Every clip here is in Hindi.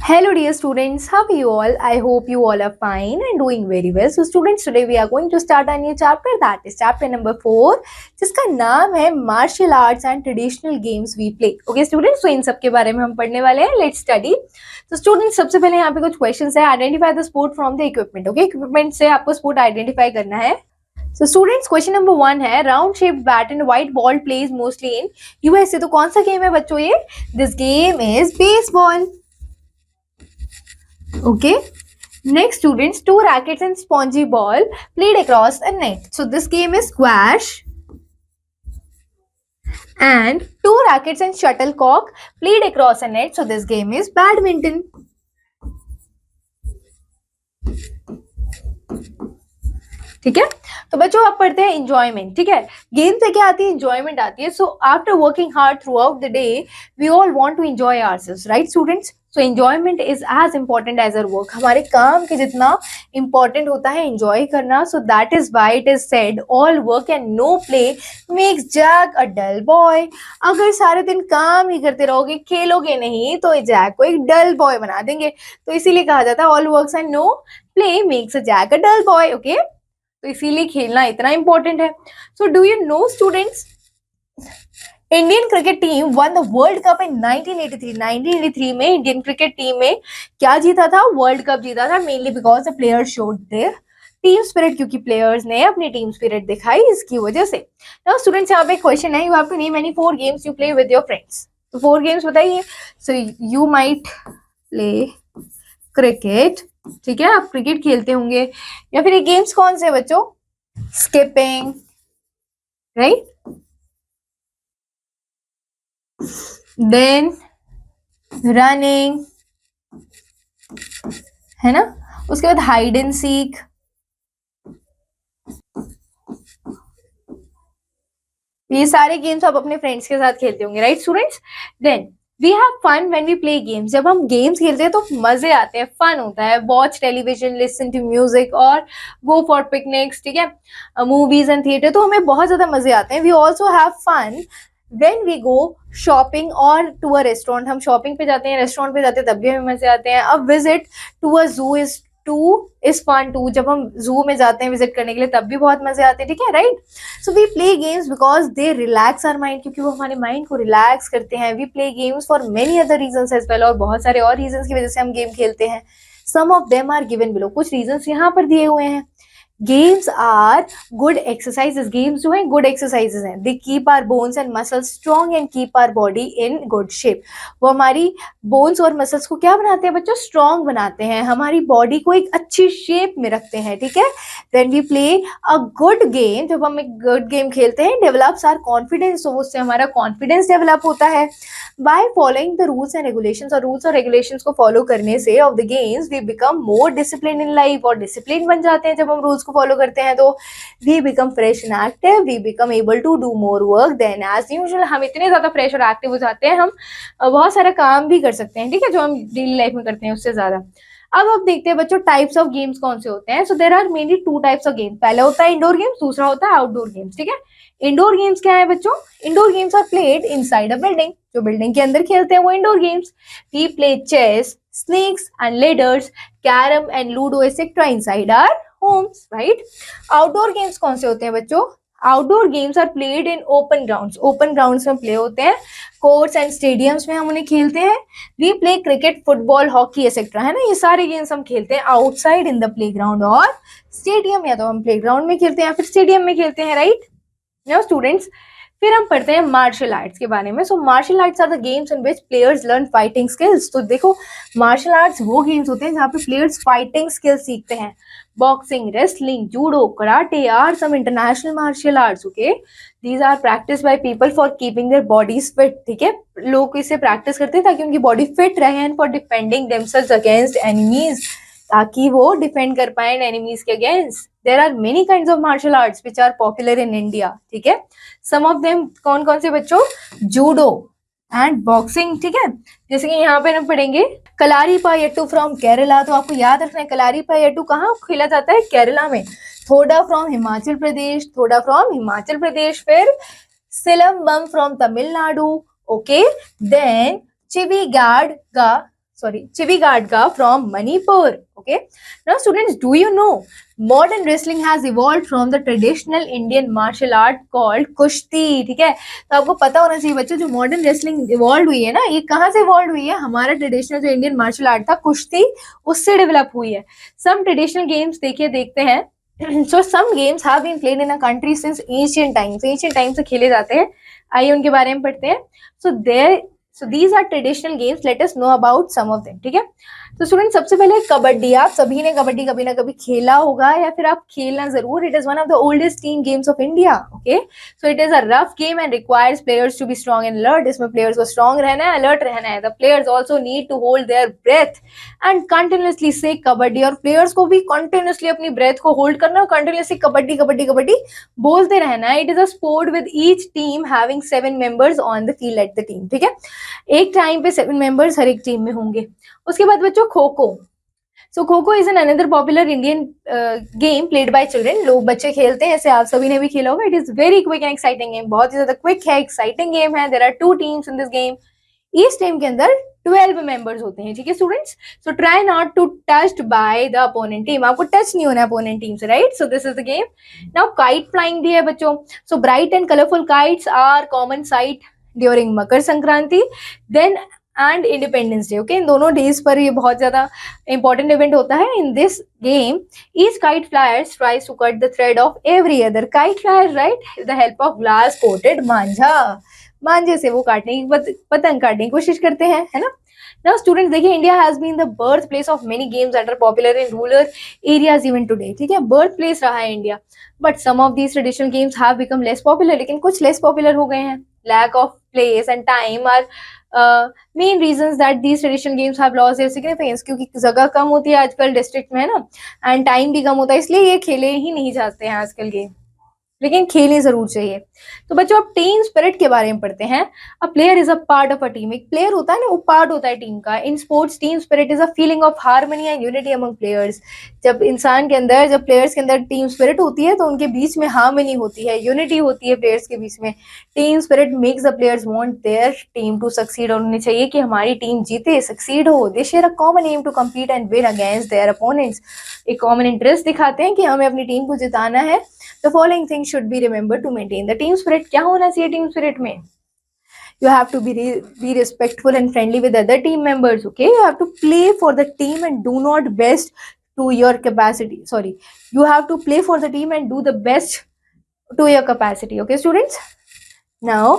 Hello dear students, how are you all? I hope you all are fine and doing very well. So students, today we are going to start a new chapter, that is chapter number 4, जिसका नाम है Martial Arts and Traditional Games We Play. Okay students, so इन सब के बारे में हम पढ़ने वाले हैं. Let's study. तो students, सबसे पहले यहाँ पे कुछ questions है. Identify the sport from the equipment. Okay, equipment से आपको sport identify करना है. So students, question number 1 है round shaped bat and white ball plays mostly in USA. तो कौन सा गेम है बच्चों ये? This game is baseball. Okay. Next students, two rackets and spongy ball played across a net. So this game is squash. And two rackets and shuttlecock played across a net. So this game is badminton. ठीक है, तो बच्चों आप पढ़ते हैं एंजॉयमेंट. ठीक है, गेम से क्या आती है? एंजॉयमेंट आती है. So after working hard through the day we all want to enjoy ourselves, right students? So enjoyment is as important as our work. हमारे काम के जितना इम्पोर्टेंट होता है एंजॉय करना. So that is why it is said all work and no play makes Jack a dull boy. अगर सारे दिन काम ही करते रहोगे, खेलोगे नहीं, तो जैक को एक डल बॉय बना देंगे. तो इसीलिए कहा जाता है all work and no play makes a Jack a dull boy. Okay, तो इसीलिए खेलना इतना इंपॉर्टेंट है. So do you know students, Indian cricket team won the world cup in 1983. 1983 में इंडियन क्रिकेट टीम में क्या जीता था? वर्ल्ड कप जीता था. Mainly because the players showed their team spirit, क्योंकि प्लेयर्स ने अपनी टीम स्पिरिट दिखाई, इसकी वजह से. नाउ स्टूडेंट्स, यहाँ पे क्वेश्चन है, you have to name any 4 games you play with your friends. तो 4 गेम्स बताइए. So you might play cricket. ठीक है, आप क्रिकेट खेलते होंगे. या फिर ये गेम्स कौन से बच्चों? स्किपिंग, राइट, देन रनिंग, है ना, उसके बाद हाइड एंड सीक, ये सारे गेम्स आप अपने फ्रेंड्स के साथ खेलते होंगे, right students? Then we have fun when we play games. जब हम गेम्स खेलते हैं तो मजे आते हैं, फन होता है. Watch television, listen to music और गो फॉर पिकनिक्स. ठीक है, मूवीज एंड थिएटर, तो हमें बहुत ज्यादा मजे आते हैं. We also have fun when we go shopping और टू अ रेस्टोरेंट. हम शॉपिंग पे जाते हैं, रेस्टोरेंट पे जाते हैं, तब भी हमें मजे आते हैं. अब विजिट टू अ जू इज फन टू. जब हम जू में जाते हैं विजिट करने के लिए, तब भी बहुत मजे आते हैं. ठीक है, right? So we play games because they relax our mind, क्योंकि वो हमारे माइंड को रिलैक्स करते हैं. We play games for many other reasons as well, और बहुत सारे और रीजंस की वजह से हम गेम खेलते हैं. Some of them are given below. कुछ रीजंस यहाँ पर दिए हुए हैं. Games are good exercises. Games जो है गुड एक्सरसाइजेस हैं. They keep our bones and muscles strong and keep our body in good shape. वो हमारी बोन्स और मसल्स को क्या बनाते हैं बच्चों? स्ट्रॉन्ग बनाते हैं, हमारी बॉडी को एक अच्छी शेप में रखते हैं. ठीक है, then we play a good game. जब हम एक गुड गेम खेलते हैं, डेवलप्स आवर कॉन्फिडेंस, तो उससे हमारा कॉन्फिडेंस डेवलप होता है. By following the rules and regulations, और रूल्स और रेगुलेशंस को फॉलो करने से of the games we become more discipline in life, और डिसिप्लिन बन जाते हैं. जब हम रूल्स को फॉलो करते हैं तो we become fresh and active, we become able to do more work than as usual. हम इतने ज्यादा फ्रेश और एक्टिव हो जाते हैं, हम बहुत सारा काम भी कर सकते हैं. ठीक है, जो हम डेली लाइफ में करते हैं उससे ज्यादा. अब देखते हैं बच्चों टाइप्स ऑफ गेम्स कौन से होते हैं. So there are mainly 2 types of games. पहला होता है इंडोर गेम्स, दूसरा होता है आउटडोर गेम्स. ठीक है, इंडोर गेम्स क्या है बच्चों? Indoor games are played inside a building. जो बिल्डिंग के अंदर खेलते हैं वो indoor games. We play chess, snakes and ladders, carrom and ludo etcetera inside our homes, right? Outdoor games कौन से होते हैं बच्चों? Outdoor games are played in open grounds. Open grounds में प्ले होते हैं. कोर्ट्स एंड स्टेडियम्स में हम उन्हें खेलते हैं. We play cricket, football, hockey etcetera, है ना, ये सारे गेम्स हम खेलते हैं आउटसाइड इन द प्लेग्राउंड और स्टेडियम. या तो हम प्लेग्राउंड में खेलते हैं या फिर स्टेडियम में खेलते हैं, राइट? नाउ स्टूडेंट्स, फिर हम पढ़ते हैं मार्शल आर्ट्स के बारे में. So martial arts are the games in which players learn fighting skills. तो देखो, मार्शल आर्ट्स वो गेम्स होते हैं जहाँ पे प्लेयर्स फाइटिंग स्किल्स सीखते हैं. Boxing, wrestling, judo, karate are some international martial arts. Okay, these are practice by people for keeping their bodies fit. ठीक है, लोग इसे प्रैक्टिस करते हैं ताकि उनकी बॉडी फिट रहे, and for defending themselves against enemies, ताकि वो डिफेंड कर पाए एनिमीज के against. There are many kinds of martial arts which are popular in India. ठीक है, सम ऑफ देम कौन कौन से बच्चों? Judo and boxing. ठीक है, जैसे कि यहाँ पे हम पढ़ेंगे कलारीपायट्टू फ्रॉम केरला. तो आपको याद रखना है कलारीपायट्टू कहाँ खेला जाता है? केरला में. थोड़ा फ्रॉम हिमाचल प्रदेश, थोड़ा फ्रॉम हिमाचल प्रदेश. फिर silambam from Tamil Nadu. Okay, then Chivigadga Chivigadga from Manipur. Okay. Now, students, do you know modern wrestling has evolved from the traditional Indian martial art called कुश्ती. ठीक है, तो आपको पता होना चाहिए बच्चों, जो मॉडर्न रेसलिंग इवॉल्व हुई है ना, ये कहाँ से इवॉल्व हुई है? हमारा ट्रेडिशनल जो इंडियन मार्शल आर्ट था कुश्ती, उससे डेवलप हुई है. सम ट्रेडिशनल गेम्स देखते हैं. So some games have been played in a country since ancient times. Ancient times से खेले जाते हैं. आइए उनके बारे में पढ़ते हैं. So these are traditional games. Let us know about some of them. ठीक है. तो स्टूडेंट, सबसे पहले कबड्डी. आप सभी ने कबड्डी कभी ना कभी खेला होगा या फिर आप खेलना जरूर. It is one of the oldest team games of India. Okay, so it is a rough game and requires players to be strong and alert. इसमें प्लेयर्स को स्ट्रॉन्ग रहना है, अलर्ट रहना है. The players also need to hold their breath and continuously से कबड्डी. और प्लेयर्स को भी कंटिन्यूअसली अपनी ब्रेथ को होल्ड करना और कंटिन्यूअसली कबड्डी कबड्डी कबड्डी बोलते रहना है. It is a sport with each team having 7 members on the field at the team. ठीक है, एक टाइम पे 7 मेंबर्स हर एक टीम में होंगे. उसके बाद बच्चों खो खो. सो kho kho is an another popular Indian game played by children. लोग बच्चे खेलते हैं, ऐसे आप सभी ने भी खेला होगा. It is very quick and exciting game. बहुत ही ज्यादा क्विक है, एक्साइटिंग गेम है. There are 2 teams in this game. Each team के अंदर 12 मेंबर्स होते हैं. ठीक है students, so try not to touched by the opponent team. आपको टच नहीं होना है अपोनेंट टीम से, right. So this is the game. Now kite flying भी है बच्चों. So bright and colourful kites are common sight during Makar Sankranti then and independence day. Okay, इन दोनों डेज पर ये बहुत ज्यादा इंपॉर्टेंट इवेंट होता है. In this game each kite flyers tries to cut the thread of every other kite flyer, right, the help of glass coated manjha. मांझे से वो काटने की पतंग काटने की कोशिश करते हैं, है ना. Now students देखिए, India has been the birth place of many games that are popular in rural areas even today. ठीक है, बर्थ प्लेस रहा है India. But some of these traditional games have become less popular. लेकिन कुछ लेस पॉपुलर हो गए हैं. Lack of place and time are main reasons that these traditional games have lost their significance. क्योंकि जगह कम होती है आजकल डिस्ट्रिक्ट में, है ना, एंड टाइम भी कम होता है, इसलिए ये खेले ही नहीं जाते हैं आजकल गेम. लेकिन खेलनी जरूर चाहिए. तो बच्चों, अब टीम स्पिरिट के बारे में पढ़ते हैं. A player is a part of a team. एक प्लेयर होता है ना, वो पार्ट होता है टीम का. In sports team spirit is a feeling of harmony and unity among players. जब प्लेयर्स के अंदर टीम स्पिरिट होती है तो उनके बीच में हार्मनी होती है, यूनिटी होती है प्लेयर्स के बीच में. Team spirit makes the players want their team to succeed. और उन्हें चाहिए कि हमारी टीम जीते, सक्सीड हो. They share a common aim to compete and win against their opponents. एक कॉमन इंटरेस्ट दिखाते हैं कि हमें अपनी टीम को जिताना है. The following things should be remembered to maintain the team spirit. क्या होना चाहिए टीम स्पिरिट में? You have to be respectful and friendly with other team members. Okay, you have to play for the team and do not best to your capacity. Sorry, you have to play for the team and do the best to your capacity. Okay, students. Now,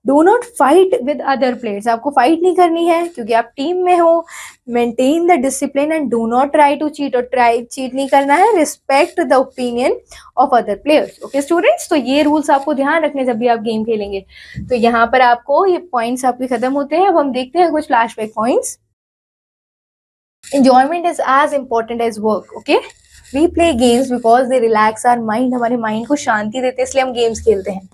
do not fight with other players. आपको फाइट नहीं करनी है क्योंकि आप टीम में हो. Maintain the discipline and do not try to cheat. और चीट नहीं करना है. Respect the opinion of other players. Okay students, तो ये रूल्स आपको ध्यान रखने जब भी आप गेम खेलेंगे. तो यहाँ पर आपको ये पॉइंट्स आपके खत्म होते हैं. अब हम देखते हैं कुछ flashback points. Enjoyment is as important as work. Okay, we play games because they relax our mind. हमारे माइंड को शांति देते हैं, इसलिए हम गेम्स खेलते हैं.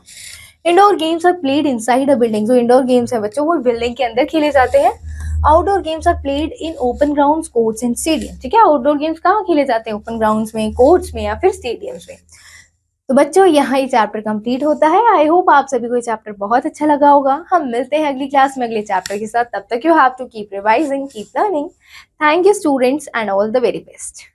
Indoor games are played inside a building. जो इंडोर गेम्स है बच्चों, वो बिल्डिंग के अंदर खेले जाते हैं. Outdoor games are played in open grounds, courts and stadium. ठीक है, आउटडोर गेम्स कहाँ खेले जाते हैं? ओपन ग्राउंड्स में, कोर्ट्स में या फिर स्टेडियम्स में. तो बच्चों, यहाँ ये चैप्टर कंप्लीट होता है. आई होप आप सभी को ये चैप्टर बहुत अच्छा लगा होगा. हम मिलते हैं अगली क्लास में अगले चैप्टर के साथ. तब तक you have to keep revising, keep learning. Thank you students and all the very best.